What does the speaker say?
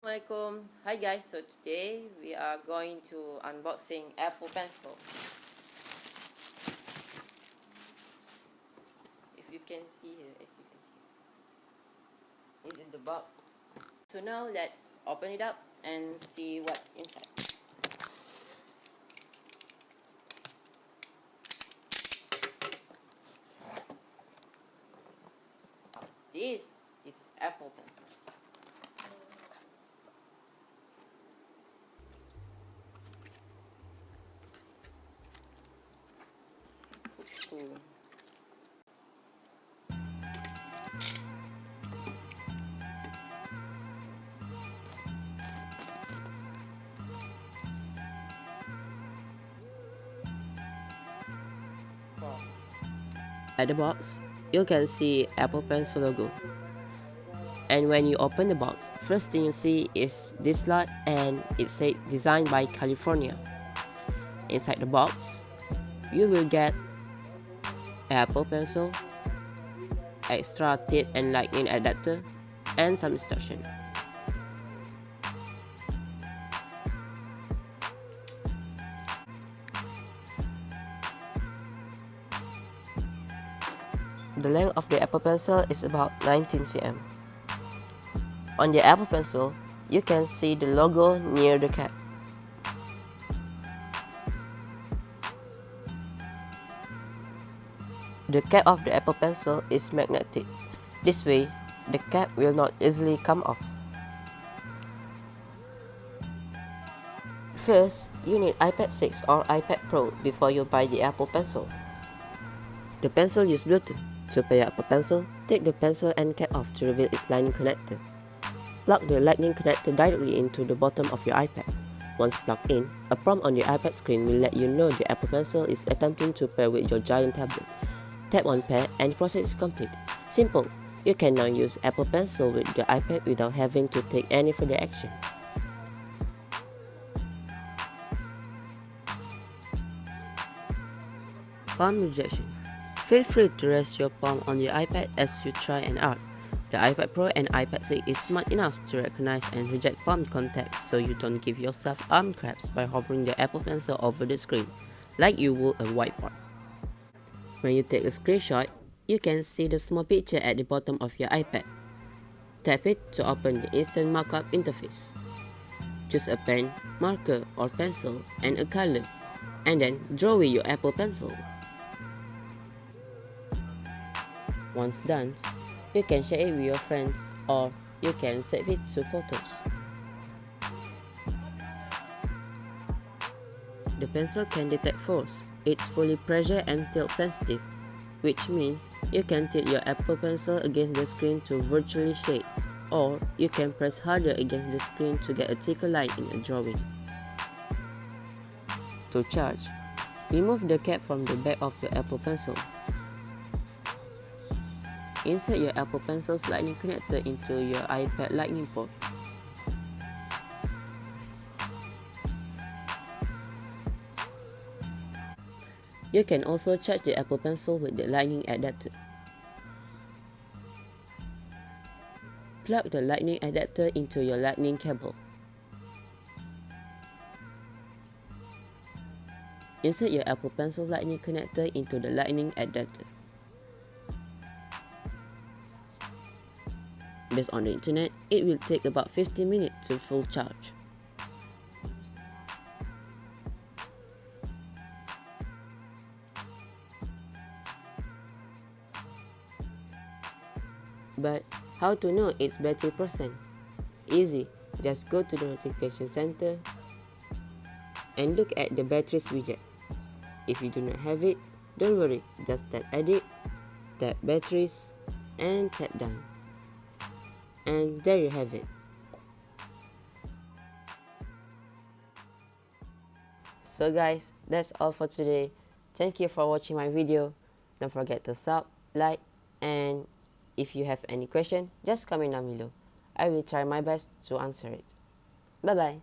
Assalamualaikum. Hi guys, so today we are going to unboxing Apple Pencil. If you can see here, as you can see, this is the box. So now let's open it up and see what's inside. This is Apple Pencil. Ooh. At the box, you can see Apple Pencil logo. And when you open the box, first thing you see is this slot, and it says designed by California. Inside the box, you will get Apple Pencil, extra tip and lightning adapter, and some instruction. The length of the Apple Pencil is about 19 cm. On the Apple Pencil, you can see the logo near the cap. The cap of the Apple Pencil is magnetic. This way, the cap will not easily come off. First, you need iPad 6 or iPad Pro before you buy the Apple Pencil. The pencil uses Bluetooth. To pair Apple Pencil, take the pencil and cap off to reveal its lightning connector. Plug the lightning connector directly into the bottom of your iPad. Once plugged in, a prompt on your iPad screen will let you know the Apple Pencil is attempting to pair with your giant tablet. Tap on pair and the process is complete. Simple! You can now use Apple Pencil with the iPad without having to take any further action. Palm rejection. Feel free to rest your palm on your iPad as you try an art. The iPad Pro and iPad 6 is smart enough to recognize and reject palm contact, so you don't give yourself arm cramps by hovering the Apple Pencil over the screen, like you would a whiteboard. When you take a screenshot, you can see the small picture at the bottom of your iPad. Tap it to open the instant markup interface. Choose a pen, marker or pencil and a color, and then draw with your Apple Pencil. Once done, you can share it with your friends or you can save it to photos. The pencil can detect force. It's fully pressure and tilt sensitive, which means you can tilt your Apple Pencil against the screen to virtually shade, or you can press harder against the screen to get a thicker line in a drawing. To charge, remove the cap from the back of your Apple Pencil. Insert your Apple Pencil's lightning connector into your iPad lightning port. You can also charge the Apple Pencil with the lightning adapter. Plug the lightning adapter into your lightning cable. Insert your Apple Pencil lightning connector into the lightning adapter. Based on the internet, it will take about 15 minutes to full charge. But how to know its battery percent? Easy, just go to the notification center and look at the batteries widget. If you do not have it, don't worry, just tap edit, tap batteries and tap done. And there you have it. So guys, that's all for today. Thank you for watching my video. Don't forget to sub, like, and if you have any question, just comment down below. I will try my best to answer it. Bye bye.